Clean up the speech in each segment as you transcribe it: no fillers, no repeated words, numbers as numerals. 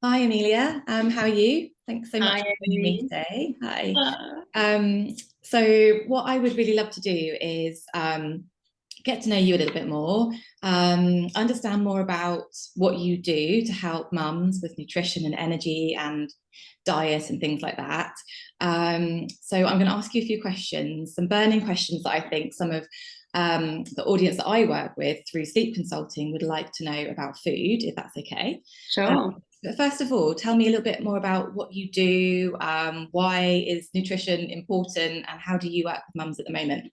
Hi, Emilia. How are you? Thanks so much Hi, for joining me Emily. today. Hi. Uh, Um, so, what I would really love to do is get to know you a little bit more, understand more about what you do to help mums with nutrition and energy and diet and things like that. So, I'm going to ask you a few questions, some burning questions that I think some of the audience that I work with through sleep consulting would like to know about food, if that's okay. Um, Sure. but first of all, tell me a little bit more about what you do. Why is nutrition important, and how do you work with mums at the moment?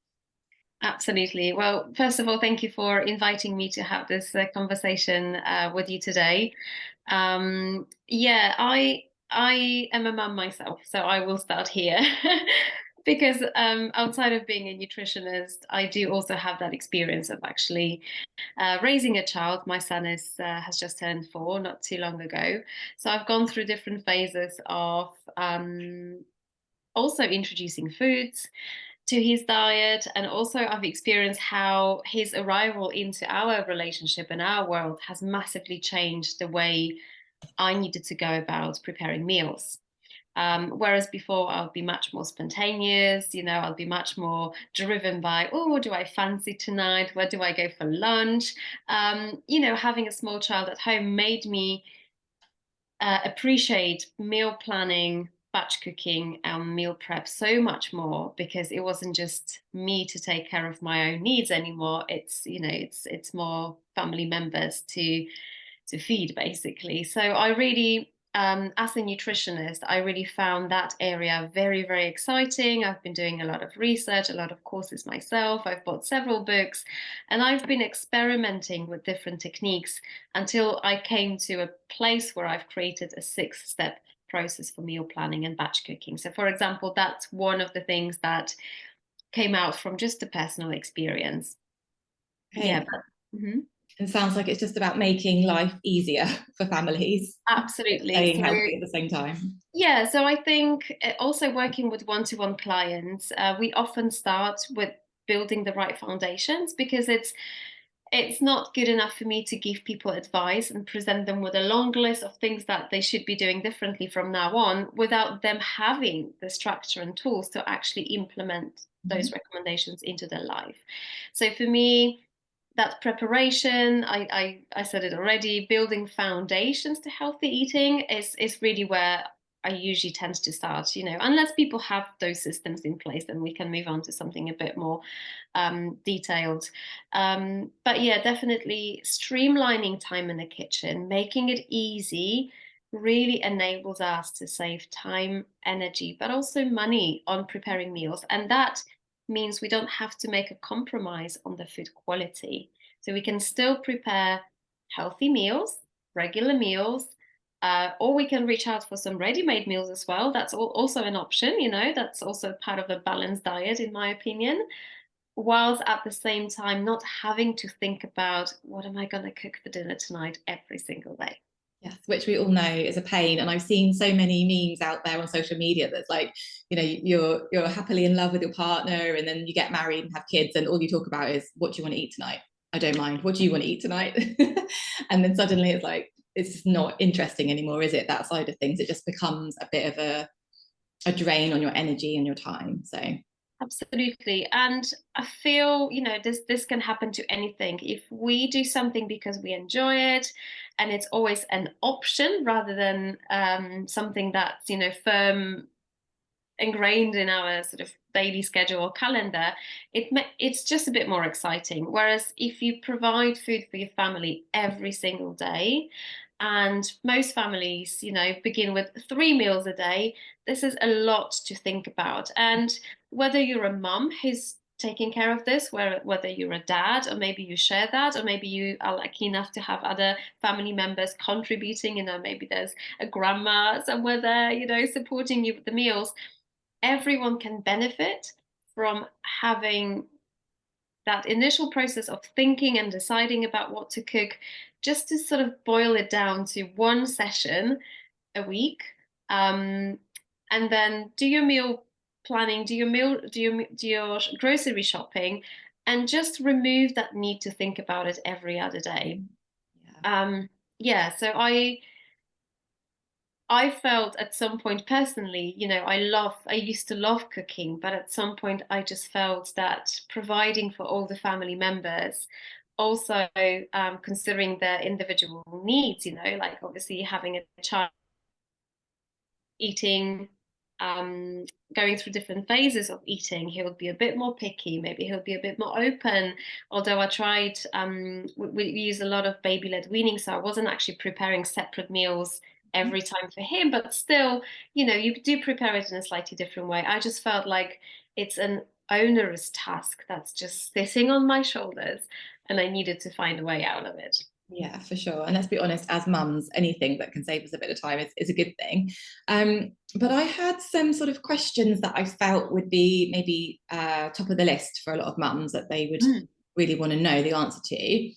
Absolutely. Well, first of all, thank you for inviting me to have this conversation with you today. I am a mum myself, so I will start here. Because outside of being a nutritionist, I do also have that experience of actually raising a child. My son has just turned 4 not too long ago, so I've gone through different phases of also introducing foods to his diet. And also, I've experienced how his arrival into our relationship and our world has massively changed the way I needed to go about preparing meals. Whereas before, I would be much more spontaneous, I'll be much more driven by, oh, what do I fancy tonight? Where do I go for lunch? Having a small child at home made me appreciate meal planning, batch cooking, and meal prep so much more, because it wasn't just me to take care of my own needs anymore. It's more family members to feed, basically. So I really, as a nutritionist, I really found that area very, very exciting. I've been doing a lot of research, a lot of courses myself. I've bought several books, and I've been experimenting with different techniques until I came to a place where I've created a 6-step process for meal planning and batch cooking. So, for example, that's one of the things that came out from just a personal experience. Yeah, Okay. but mhm. It sounds like it's just about making life easier for families, but Absolutely. staying So healthy at the same time. yeah, so I think also working with one-to-one clients, we often start with building the right foundations, because it's not good enough for me to give people advice and present them with a long list of things that they should be doing differently from now on without them having the structure and tools to actually implement Mhm. those recommendations into their life. So for me, that preparation, I said it already, building foundations to healthy eating is really where I usually tend to start, unless people have those systems in place, then we can move on to something a bit more detailed. But yeah, definitely streamlining time in the kitchen, making it easy, really enables us to save time, energy, but also money on preparing meals. And that means we don't have to make a compromise on the food quality. So we can still prepare healthy meals, regular meals, or we can reach out for some ready-made meals as well. That's also an option, that's also part of a balanced diet, in my opinion, whilst at the same time not having to think about what am I going to cook for dinner tonight every single day. Yes, which we all know is a pain. And I've seen so many memes out there on social media that's like, you're happily in love with your partner, and then you get married and have kids, and all you talk about is what do you want to eat tonight? I don't mind. What do you want to eat tonight? And then suddenly it's like it's just not interesting anymore, is it? That side of things. It just becomes a bit of a drain on your energy and your time. So Absolutely. And I feel, this can happen to anything. If we do something because we enjoy it and it's always an option rather than something that's, firm ingrained in our sort of daily schedule or calendar, it's just a bit more exciting. Whereas if you provide food for your family every single day, and most families, begin with 3 meals a day, this is a lot to think about. And whether you're a mum who's taking care of this, whether you're a dad, or maybe you share that, or maybe you are lucky enough to have other family members contributing, maybe there's a grandma somewhere there, supporting you with the meals, everyone can benefit from having that initial process of thinking and deciding about what to cook, just to sort of boil it down to one session a week. um, and then do your meal planning, do your grocery shopping, and just remove that need to think about it every other day. yeah. um, yeah, so I felt at some point personally, I used to love cooking, but at some point I just felt that providing for all the family members, also considering their individual needs, like obviously having a child eating, um, going through different phases of eating. He'll be a bit more picky, maybe he'll be a bit more open. Although I tried, we use a lot of baby-led weaning, so I wasn't actually preparing separate meals every time for him, but still, you do prepare it in a slightly different way. I just felt like it's an onerous task that's just sitting on my shoulders, and I needed to find a way out of it. Yeah, for sure. And let's be honest, as mums, anything that can save us a bit of time is a good thing. But I had some sort of questions that I felt would be maybe top of the list for a lot of mums that they would really want to know the answer to.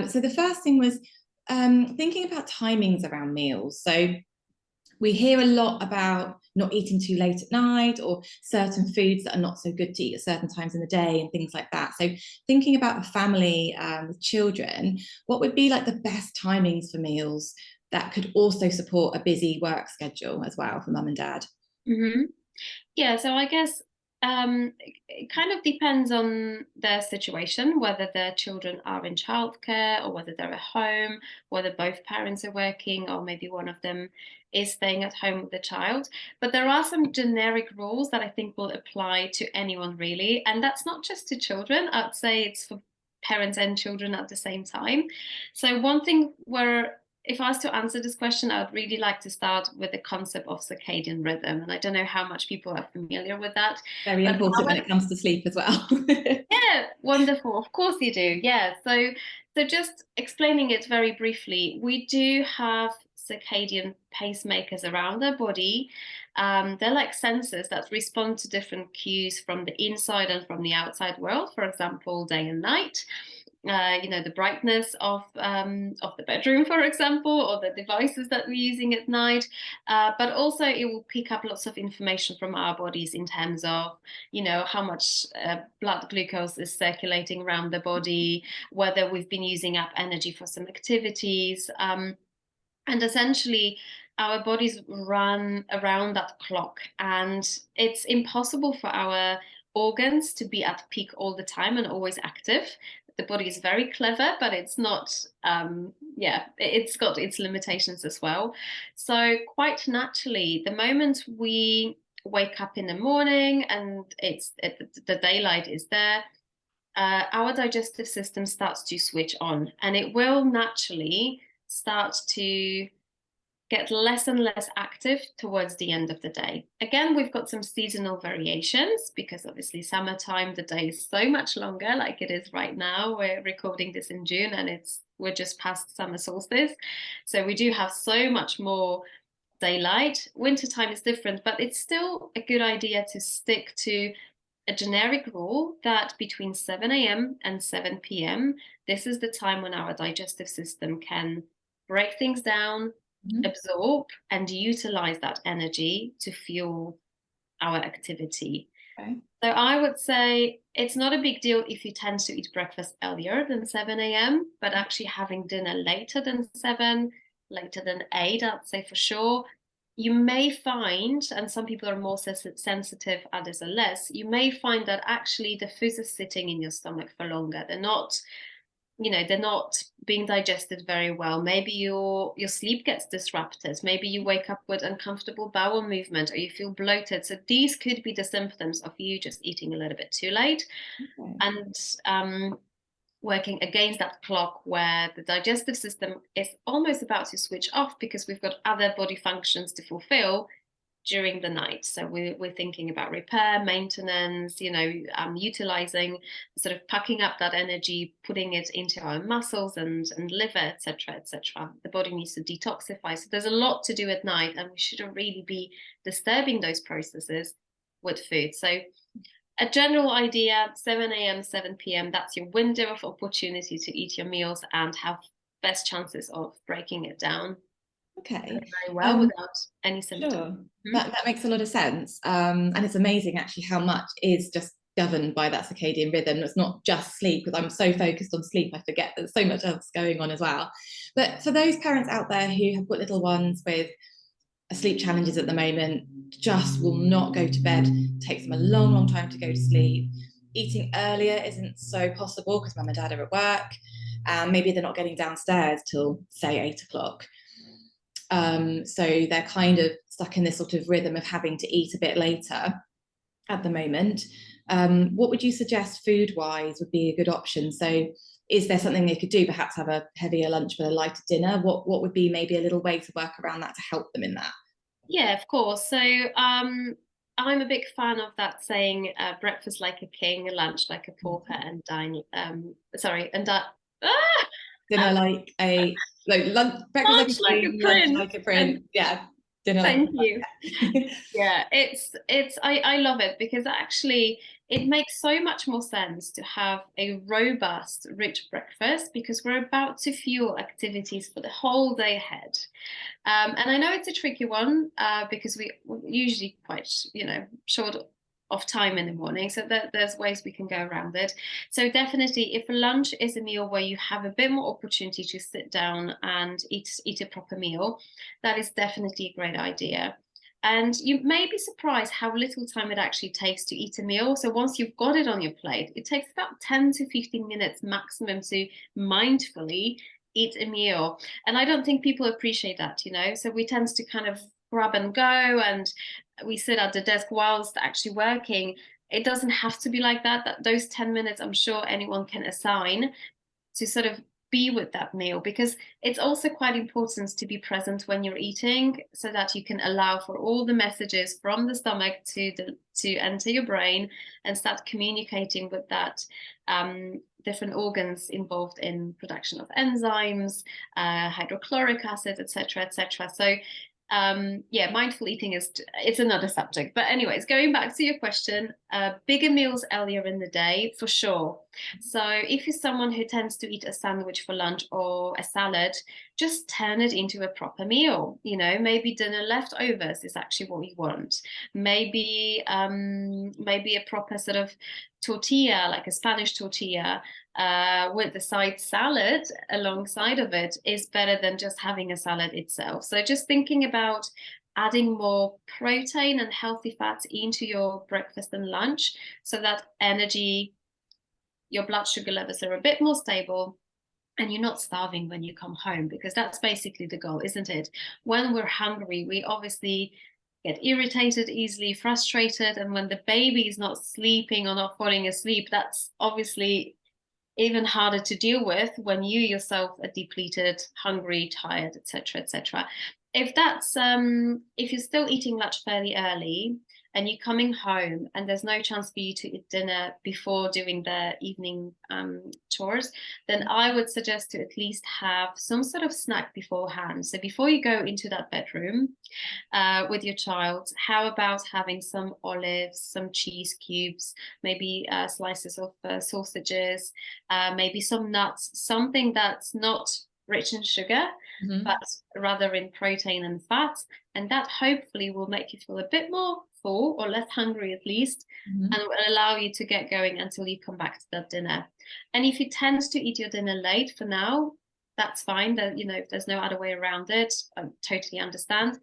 So the first thing was thinking about timings around meals. So we hear a lot about not eating too late at night, or certain foods that are not so good to eat at certain times in the day and things like that. So thinking about a family with children, what would be like the best timings for meals that could also support a busy work schedule as well for mum and dad? Mm-hmm. Yeah, so I guess it kind of depends on their situation, whether their children are in childcare or whether they're at home, whether both parents are working or maybe one of them is staying at home with the child. But there are some generic rules that I think will apply to anyone really. And that's not just to children, I'd say it's for parents and children at the same time. So one thing where if I was to answer this question, I would really like to start with the concept of circadian rhythm. And I don't know how much people are familiar with that. Very But important when it comes to sleep as well. yeah, wonderful. Of course you do. Yeah. So just explaining it very briefly, we do have circadian pacemakers around our body. They're like sensors that respond to different cues from the inside and from the outside world, for example, day and night. The brightness of the bedroom, for example, or the devices that we're using at night. But also, it will pick up lots of information from our bodies in terms of, how much blood glucose is circulating around the body, whether we've been using up energy for some activities, and essentially. Our bodies run around that clock, and it's impossible for our organs to be at peak all the time and always active. The body is very clever, but it's not, it's got its limitations as well. So quite naturally, the moment we wake up in the morning and the daylight is there, our digestive system starts to switch on, and it will naturally start to get less and less active towards the end of the day. Again, we've got some seasonal variations because obviously summertime, the day is so much longer, like it is right now. We're recording this in June and we're just past summer solstice. So we do have so much more daylight. Wintertime is different, but it's still a good idea to stick to a generic rule that between 7 a.m. and 7 p.m., this is the time when our digestive system can break things down, absorb and utilize that energy to fuel our activity. Okay. So I would say it's not a big deal if you tend to eat breakfast earlier than 7 a.m., but actually having dinner later than 7, later than 8, I'd say for sure. You may find, and some people are more sensitive, others are less, you may find that actually the foods are sitting in your stomach for longer. They're not being digested very well. Maybe your sleep gets disrupted. Maybe you wake up with uncomfortable bowel movement or you feel bloated. So these could be the symptoms of you just eating a little bit too late. Okay. And working against that clock where the digestive system is almost about to switch off because we've got other body functions to fulfill during the night. So we're thinking about repair, maintenance, utilizing, sort of packing up that energy, putting it into our muscles and liver, etc., etc. The body needs to detoxify. So there's a lot to do at night, and we shouldn't really be disturbing those processes with food. So a general idea, 7 a.m., 7 p.m., that's your window of opportunity to eat your meals and have best chances of breaking it down Okay. very well without any symptoms. Sure. That makes a lot of sense. And it's amazing actually how much is just governed by that circadian rhythm. It's not just sleep, because I'm so focused on sleep, I forget there's so much else going on as well. But for those parents out there who have got little ones with sleep challenges at the moment, just will not go to bed, takes them a long time to go to sleep. Eating earlier isn't so possible because mum and dad are at work, and maybe they're not getting downstairs till say 8 o'clock. So they're kind of stuck in this sort of rhythm of having to eat a bit later at the moment. What would you suggest food-wise would be a good option? So is there something they could do, perhaps have a heavier lunch but a lighter dinner? What would be maybe a little way to work around that to help them in that? Yeah, of course. So I'm a big fan of that saying, breakfast like a king, lunch like a pauper, and dine sorry, and ah! Dinner like a lunch, breakfast like a Lunch like a king, lunch prince. like a prince. Yeah, dinner like Thank a you. Yeah, I love it because actually it makes so much more sense to have a robust, rich breakfast because we're about to fuel activities for the whole day ahead. And I know it's a tricky one because we're usually quite, short of time in the morning. So there's ways we can go around it. So definitely, if lunch is a meal where you have a bit more opportunity to sit down and eat a proper meal, that is definitely a great idea. And you may be surprised how little time it actually takes to eat a meal. So once you've got it on your plate, it takes about 10 to 15 minutes maximum to mindfully eat a meal. And I don't think people appreciate that. So we tend to kind of grab and go and we sit at the desk whilst actually working. It doesn't have to be like that. Those 10 minutes, I'm sure anyone can assign to sort of be with that meal because it's also quite important to be present when you're eating so that you can allow for all the messages from the stomach to enter your brain and start communicating with that different organs involved in production of enzymes, hydrochloric acid, etc., etc. So yeah, mindful eating it's another subject. But anyways, going back to your question, bigger meals earlier in the day for sure. So if you're someone who tends to eat a sandwich for lunch or a salad, just turn it into a proper meal. Maybe dinner leftovers is actually what you want. Maybe a proper sort of tortilla, like a Spanish tortilla, with the side salad alongside of it is better than just having a salad itself. So just thinking about adding more protein and healthy fats into your breakfast and lunch so that energy, your blood sugar levels are a bit more stable and you're not starving when you come home, because that's basically the goal, isn't it? When we're hungry, we obviously get irritated easily, frustrated, and when the baby is not sleeping or not falling asleep, that's obviously even harder to deal with when you yourself are depleted, hungry, tired, etc., etc. If you're still eating lunch fairly early and you're coming home and there's no chance for you to eat dinner before doing the evening chores, then I would suggest to at least have some sort of snack beforehand. So before you go into that bedroom with your child, how about having some olives, some cheese cubes, maybe slices of sausages, maybe some nuts, something that's not rich in sugar, but rather in protein and fat. And that hopefully will make you feel a bit more full or less hungry at least, and will allow you to get going until you come back to that dinner. And if you tend to eat your dinner late for now, that's fine. That if there's no other way around it, I totally understand.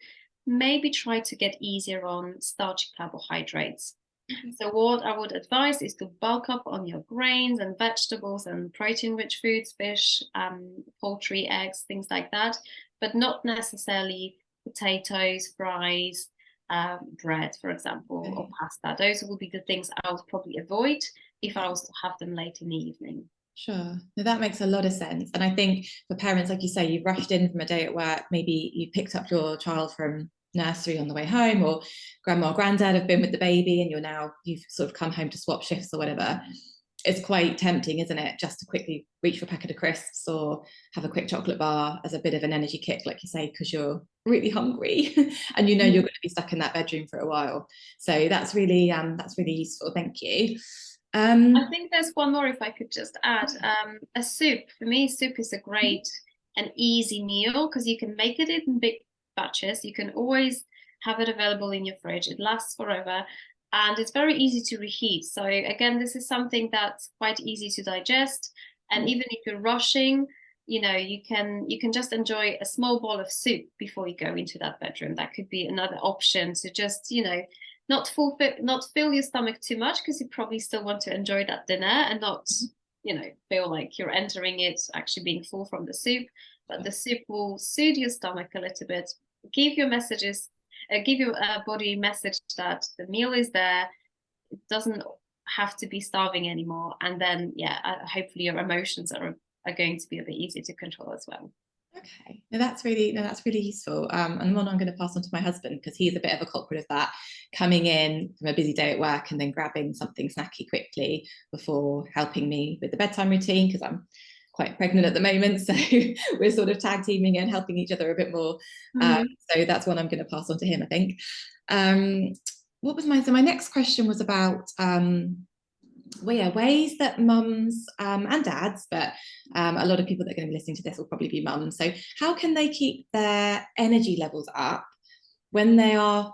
Maybe try to get easier on starchy carbohydrates. So what I would advise is to bulk up on your grains and vegetables and protein-rich foods, fish, poultry, eggs, things like that, but not necessarily potatoes, fries, bread, for example, or pasta. Those would be the things I would probably avoid if I was to have them late in the evening. Sure. No, that makes a lot of sense. And I think for parents, like you say, you've rushed in from a day at work, maybe you picked up your child from nursery on the way home, or grandma or granddad have been with the baby and you've sort of come home to swap shifts or whatever. It's quite tempting, isn't it, just to quickly reach for a packet of crisps or have a quick chocolate bar as a bit of an energy kick, like you say, because you're really hungry and you're going to be stuck in that bedroom for a while. So that's really useful. Thank you. I think there's one more, if I could just add. A soup. For me, soup is a great and easy meal because you can make it in big batches. You can always have it available in your fridge. It lasts forever and it's very easy to reheat. So again, this is something that's quite easy to digest. And even if you're rushing, you can just enjoy a small bowl of soup before you go into that bedroom. That could be another option. So just, not fill your stomach too much, because you probably still want to enjoy that dinner and not, feel like you're entering it actually being full from the soup. But the soup will soothe your stomach a little bit, give your body a message that the meal is there. It doesn't have to be starving anymore. And then, hopefully your emotions are going to be a bit easier to control as well. Okay, that's really useful. And one I'm going to pass on to my husband, because he's a bit of a culprit of that, coming in from a busy day at work and then grabbing something snacky quickly before helping me with the bedtime routine, because I'm quite pregnant at the moment, so we're sort of tag teaming and helping each other a bit more. So that's one I'm going to pass on to him, I think. What was so my next question was about ways that mums and dads, but a lot of people that are going to be listening to this will probably be mums. So how can they keep their energy levels up when they are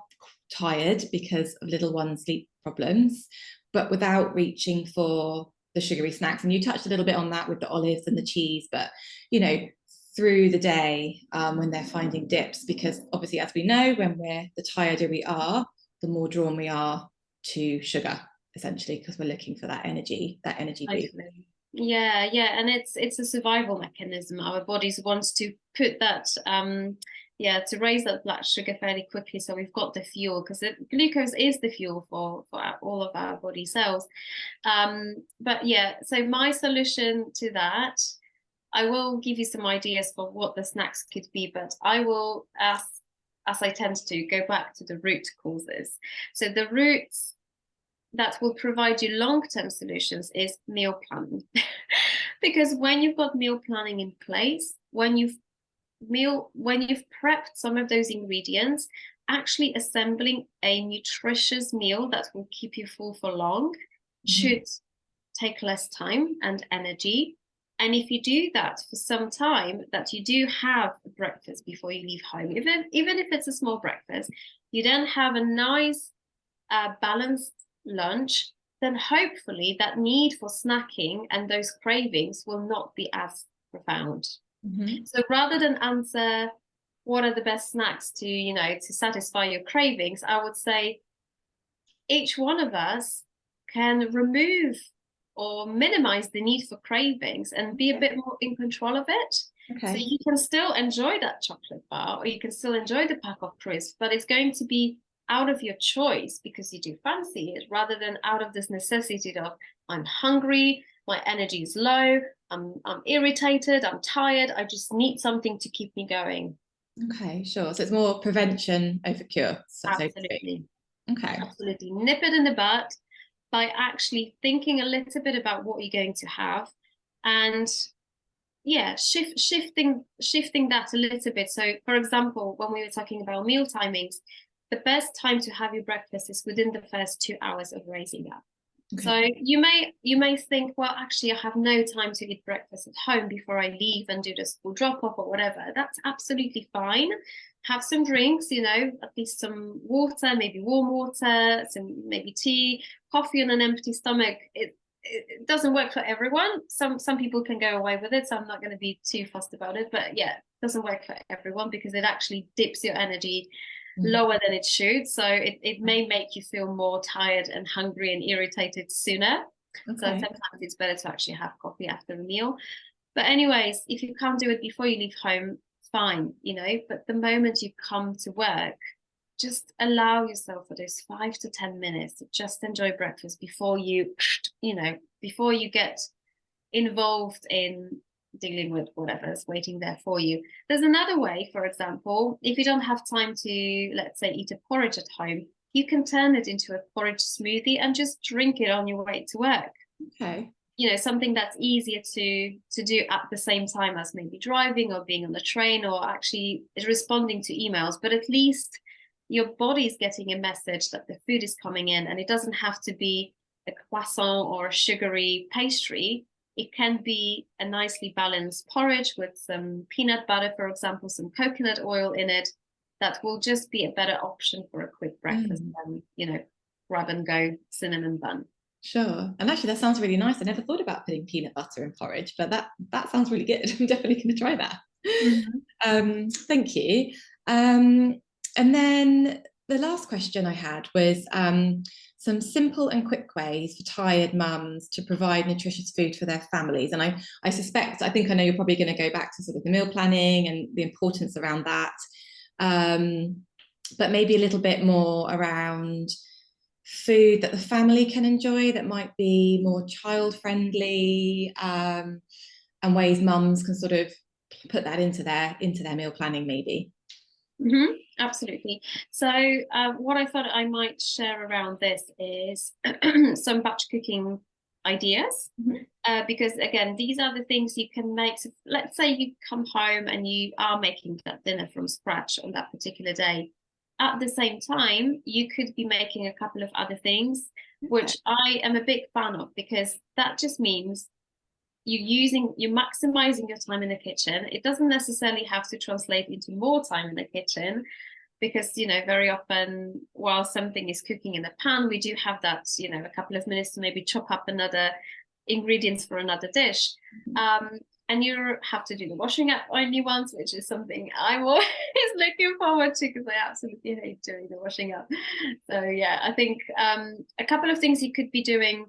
tired because of little one's sleep problems, but without reaching for the sugary snacks? And you touched a little bit on that with the olives and the cheese, but through the day when they're finding dips, because obviously, as we know, when the tireder we are, the more drawn we are to sugar, essentially, because we're looking for that energy boost. Yeah, and it's a survival mechanism. Our bodies wants to put that to raise that blood sugar fairly quickly, so we've got the fuel, because glucose is the fuel for all of our body cells. So my solution to that, I will give you some ideas for what the snacks could be, but I will, as I tend to, go back to the root causes. So the roots that will provide you long-term solutions is meal planning. Because when you've got meal planning in place, when you've prepped some of those ingredients, actually assembling a nutritious meal that will keep you full for long should take less time and energy. And if you do that for some time, that you do have a breakfast before you leave home, even if it's a small breakfast, you then have a nice balanced lunch, then hopefully that need for snacking and those cravings will not be as profound. So rather than answer what are the best snacks to satisfy your cravings, I would say each one of us can remove or minimize the need for cravings and be a bit more in control of it. So you can still enjoy that chocolate bar, or you can still enjoy the pack of crisps, but it's going to be out of your choice because you do fancy it, rather than out of this necessity of, I'm hungry, my energy is low, I'm irritated, I'm tired, I just need something to keep me going. Okay, sure. So it's more prevention over cure. Absolutely. Okay. Absolutely. Nip it in the bud by actually thinking a little bit about what you're going to have, and shifting that a little bit. So for example, when we were talking about meal timings, the best time to have your breakfast is within the first 2 hours of raising up. So you may think, well, actually I have no time to eat breakfast at home before I leave and do the school drop off or whatever. That's absolutely fine. Have some drinks, at least some water, maybe warm water, maybe tea, coffee on an empty stomach. It doesn't work for everyone. Some people can go away with it, so I'm not going to be too fussed about it. But it doesn't work for everyone, because it actually dips your energy lower than it should. So it may make you feel more tired and hungry and irritated sooner. So sometimes it's better to actually have coffee after a meal. But anyways, if you can't do it before you leave home, fine, but the moment you come to work, just allow yourself for those 5 to 10 minutes to just enjoy breakfast before you get involved in dealing with whatever's waiting there for you. There's another way, for example, if you don't have time to, let's say, eat a porridge at home, you can turn it into a porridge smoothie and just drink it on your way to work. Something that's easier to do at the same time as maybe driving or being on the train or actually responding to emails, but at least your body's getting a message that the food is coming in, and it doesn't have to be a croissant or a sugary pastry. It can be a nicely balanced porridge with some peanut butter, for example, some coconut oil in it. That will just be a better option for a quick breakfast than, grab and go cinnamon bun. Sure. And actually, that sounds really nice. I never thought about putting peanut butter in porridge, but that sounds really good. I'm definitely going to try that. Thank you. And then the last question I had was some simple and quick ways for tired mums to provide nutritious food for their families. And I suspect, I think I know you're probably going to go back to sort of the meal planning and the importance around that. But maybe a little bit more around food that the family can enjoy that might be more child friendly, and ways mums can sort of put that into their meal planning maybe. Absolutely. So what I thought I might share around this is some batch cooking ideas, because again, these are the things you can make. So let's say you come home and you are making that dinner from scratch on that particular day. At the same time, you could be making a couple of other things, which I am a big fan of, because that just means you're maximizing your time in the kitchen. It doesn't necessarily have to translate into more time in the kitchen, because very often while something is cooking in a pan, we do have that a couple of minutes to maybe chop up another ingredients for another dish. And you have to do the washing up only once, which is something I'm always looking forward to, because I absolutely hate doing the washing up. So yeah, I think a couple of things you could be doing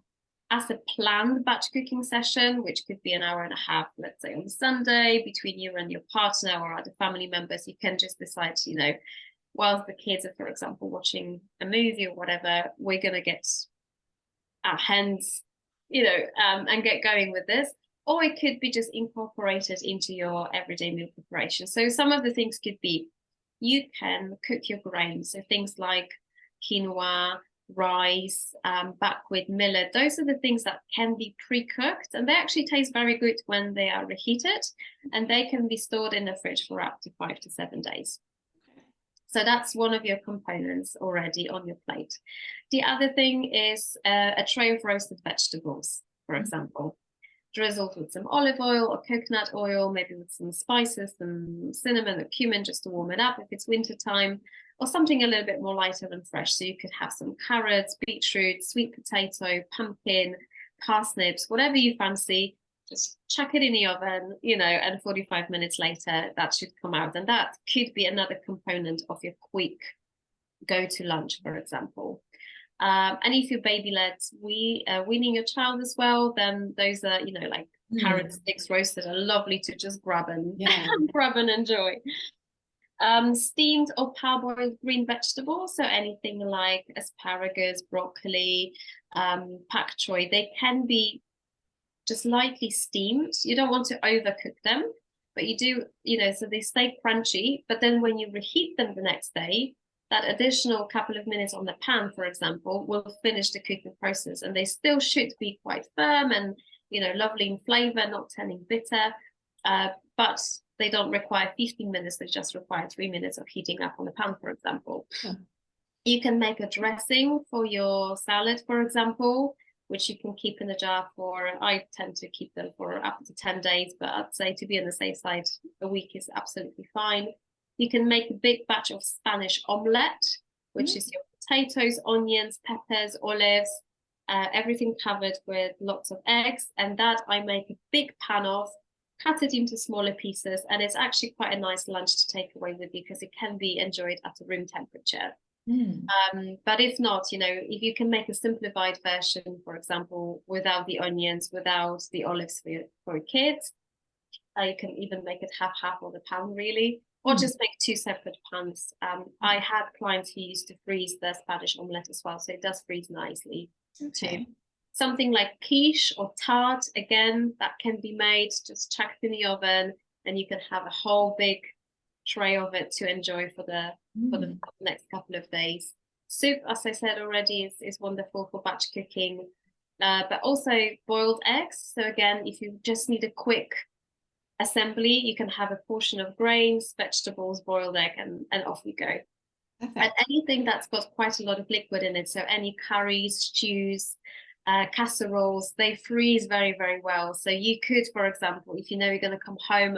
as a planned batch cooking session, which could be an hour and a half, let's say on Sunday, between you and your partner or other family members. You can just decide, whilst the kids are, for example, watching a movie or whatever, we're going to get our hands, and get going with this. Or it could be just incorporated into your everyday meal preparation. So some of the things could be, you can cook your grains. So things like quinoa, rice, buckwheat, millet. Those are the things that can be pre-cooked, and they actually taste very good when they are reheated, and they can be stored in the fridge for up to 5 to 7 days. So that's one of your components already on your plate. The other thing is a tray of roasted vegetables, for example, drizzled with some olive oil or coconut oil, maybe with some spices, some cinnamon or cumin, just to warm it up if it's winter time, or something a little bit more lighter and fresh. So you could have some carrots, beetroot, sweet potato, pumpkin, parsnips, whatever you fancy. Just chuck it in the oven, and 45 minutes later, that should come out. And that could be another component of your quick go-to lunch, for example. And if you're baby-led, weaning your child as well, then those are, like carrot sticks roasted are lovely to just grab and enjoy. Steamed or parboiled green vegetables, so anything like asparagus, broccoli, pak choi, they can be just lightly steamed. You don't want to overcook them, but you do, so they stay crunchy. But then when you reheat them the next day, that additional couple of minutes on the pan, for example, will finish the cooking process, and they still should be quite firm and lovely in flavor, not turning bitter. But they don't require 15 minutes; they just require 3 minutes of heating up on the pan, for example. You can make a dressing for your salad, for example, which you can keep in a jar for, I tend to keep them for up to 10 days, but I'd say to be on the safe side, a week is absolutely fine. You can make a big batch of Spanish omelette, which is your potatoes, onions, peppers, olives, everything covered with lots of eggs. And that I make a big pan of, cut it into smaller pieces. And it's actually quite a nice lunch to take away with you, because it can be enjoyed at a room temperature. But if not, if you can make a simplified version, for example, without the onions, without the olives for kids, you can even make it half on the pan, really, or just make 2 separate pans. I had clients who used to freeze their Spanish omelette as well, so it does freeze nicely too. Something like quiche or tart, again, that can be made, just chucked in the oven, and you can have a whole big tray of it to enjoy for the next couple of days. Soup, as I said already, is wonderful for batch cooking, but also boiled eggs. So again, if you just need a quick assembly, you can have a portion of grains, vegetables, boiled egg, and off you go. And anything that's got quite a lot of liquid in it, so any curries, stews, casseroles, they freeze very, very well. So you could, for example, if you're going to come home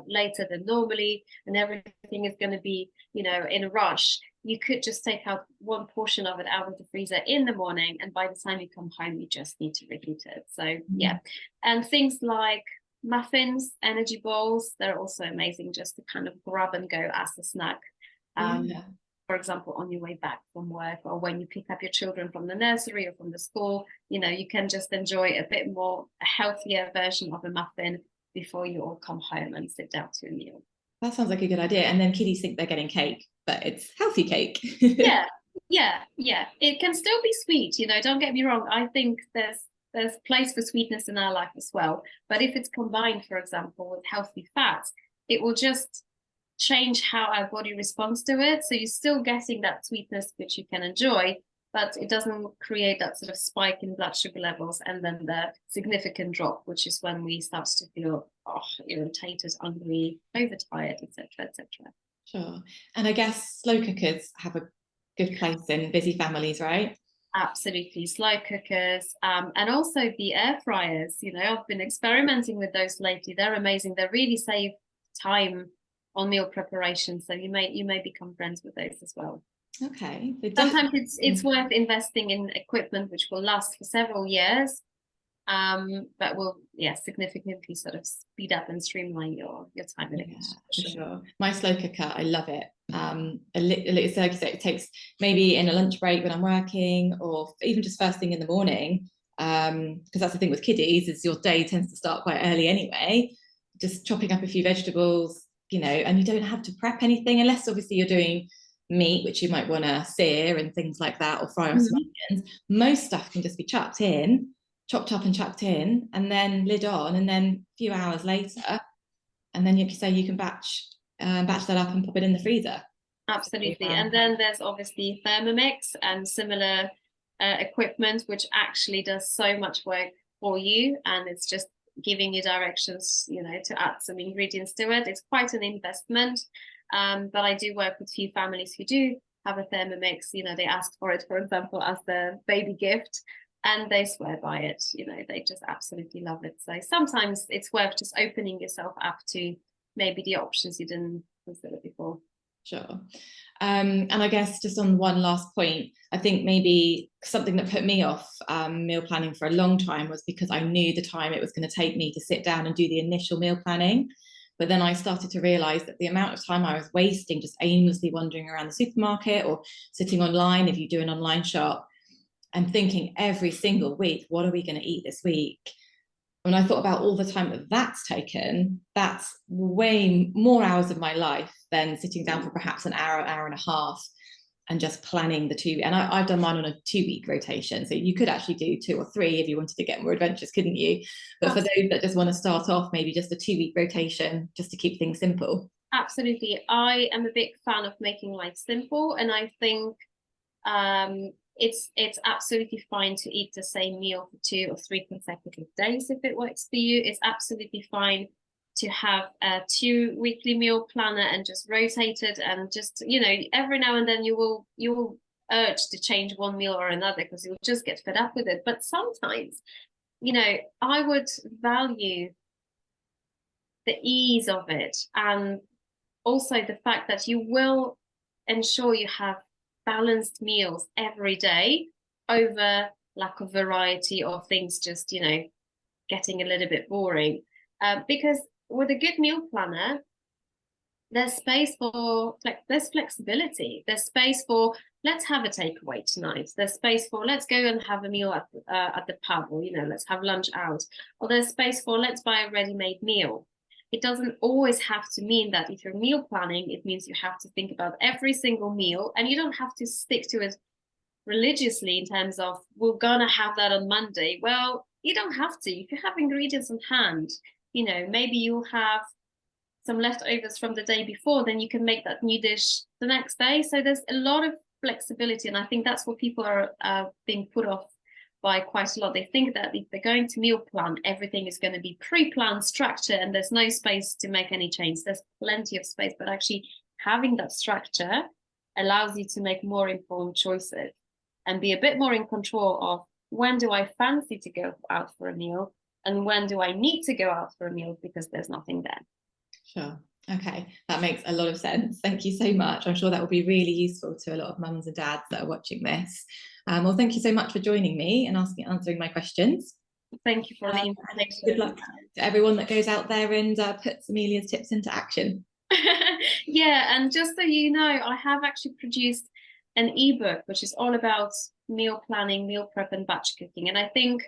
later than normally and everything is going to be, in a rush, you could just take out one portion of it out of the freezer in the morning, and by the time you come home, you just need to reheat it. So yeah, and things like muffins, energy balls, they're also amazing just to kind of grab and go as a snack. For example, on your way back from work, or when you pick up your children from the nursery or from the school, you know, you can just enjoy a bit more, a healthier version of a muffin before you all come home and sit down to a meal. That sounds like a good idea. And then kiddies think they're getting cake, but it's healthy cake. Yeah. It can still be sweet, you know, don't get me wrong. I think there's place for sweetness in our life as well. But if it's combined, for example, with healthy fats, it will just change how our body responds to it. So you're still getting that sweetness, which you can enjoy, but it doesn't create that sort of spike in blood sugar levels and then the significant drop, which is when we start to feel irritated, hungry, overtired, etc., etc. Sure. And I guess slow cookers have a good place in busy families, right? Absolutely. Slow cookers, and also the air fryers. You know, I've been experimenting with those lately. They're amazing. They really save time on meal preparation. So you may become friends with those as well. Okay. Sometimes it's worth investing in equipment which will last for several years, but will significantly sort of speed up and streamline your time in the kitchen. For sure. My slow cooker, I love it. It takes maybe in a lunch break when I'm working, or even just first thing in the morning, because that's the thing with kiddies, is your day tends to start quite early anyway. Just chopping up a few vegetables, you know, and you don't have to prep anything, unless obviously you're doing meat, which you might want to sear and things like that, or fry on some onions. Most stuff can just be chopped up and chucked in, and then lid on, and then a few hours later, and then you can batch that up and pop it in the freezer. Absolutely. And then there's obviously Thermomix and similar equipment, which actually does so much work for you, and it's just giving you directions, you know, to add some ingredients to it. It's quite an investment, but I do work with few families who do have a Thermomix. You know, they ask for it, for example, as the baby gift, and they swear by it. You know, they just absolutely love it. So sometimes it's worth just opening yourself up to maybe the options you didn't consider before. Sure. And I guess just on one last point, I think maybe something that put me off meal planning for a long time was because I knew the time it was going to take me to sit down and do the initial meal planning. But then I started to realize that the amount of time I was wasting just aimlessly wandering around the supermarket or sitting online, if you do an online shop, and thinking every single week, what are we going to eat this week? When I thought about all the time that that's taken, that's way more hours of my life than sitting down for perhaps an hour and a half and just planning the 2. And I've done mine on a 2-week rotation. So you could actually do 2 or 3 if you wanted to get more adventurous, couldn't you? But for those that just want to start off, maybe just a 2-week rotation, just to keep things simple. Absolutely. I am a big fan of making life simple. And I think it's absolutely fine to eat the same meal for 2 or 3 consecutive days if it works for you. It's absolutely fine to have a 2 weekly meal planner and just rotate it, and just, you know, every now and then you will urge to change one meal or another because you'll just get fed up with it. But sometimes, you know, I would value the ease of it, and also the fact that you will ensure you have balanced meals every day over lack of variety or things just, you know, getting a little bit boring. Because with a good meal planner, there's space for there's flexibility. There's space for let's have a takeaway tonight. There's space for let's go and have a meal at the pub, or, you know, let's have lunch out. Or there's space for let's buy a ready-made meal. It doesn't always have to mean that if you're meal planning, it means you have to think about every single meal, and you don't have to stick to it religiously in terms of we're gonna have that on Monday. Well, you don't have to. If you have ingredients on hand, you know, maybe you'll have some leftovers from the day before, then you can make that new dish the next day. So there's a lot of flexibility, and I think that's what people are being put off by quite a lot. They think that if they're going to meal plan, everything is going to be pre-planned structure and there's no space to make any change. There's plenty of space, but actually having that structure allows you to make more informed choices and be a bit more in control of when do I fancy to go out for a meal and when do I need to go out for a meal because there's nothing there. Sure. Okay, that makes a lot of sense. Thank you so much. I'm sure that will be really useful to a lot of mums and dads that are watching this. Well, thank you so much for joining me and answering my questions. Thank you for the And good invitation. luck to everyone that goes out there and puts Emilia's tips into action. Yeah, and just so you know, I have actually produced an ebook which is all about meal planning, meal prep, and batch cooking. And I think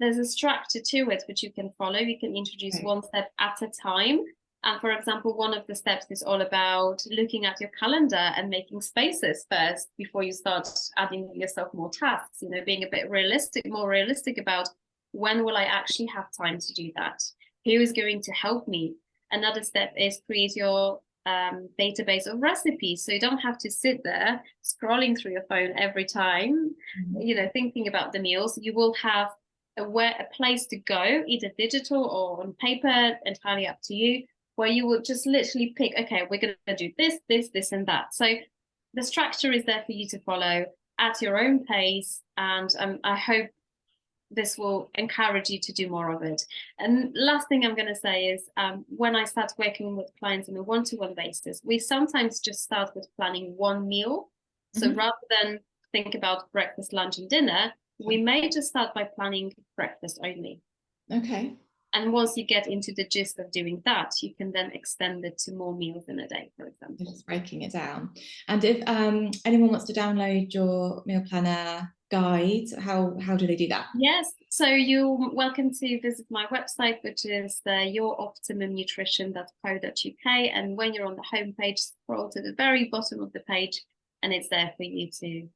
there's a structure to it which you can follow. You can introduce Right. one step at a time. And for example, one of the steps is all about looking at your calendar and making spaces first before you start adding yourself more tasks, you know, being a bit realistic, more realistic about when will I actually have time to do that? Who is going to help me? Another step is create your database of recipes. So you don't have to sit there scrolling through your phone every time, you know, thinking about the meals. You will have a place to go, either digital or on paper, entirely up to you, where you will just literally pick, okay, we're going to do this, this, and that. So the structure is there for you to follow at your own pace. And I hope this will encourage you to do more of it. And last thing I'm going to say is when I start working with clients on a one-to-one basis, we sometimes just start with planning one meal. So rather than think about breakfast, lunch, and dinner, we may just start by planning breakfast only. Okay. And once you get into the gist of doing that, you can then extend it to more meals in a day, for example. Just breaking it down. And if anyone wants to download your meal planner guide, how do they do that? Yes, so you're welcome to visit my website, which is youroptimumnutrition.co.uk. And when you're on the homepage, scroll to the very bottom of the page, and it's there for you to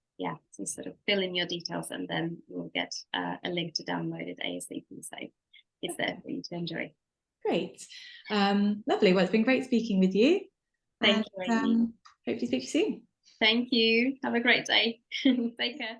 sort of fill in your details, and then you'll get a link to download it ASAP. So it's there for you to enjoy. Great. Lovely. Well, it's been great speaking with you. Thank you, Amy. Hopefully speak to you soon. Thank you. Have a great day. Take care.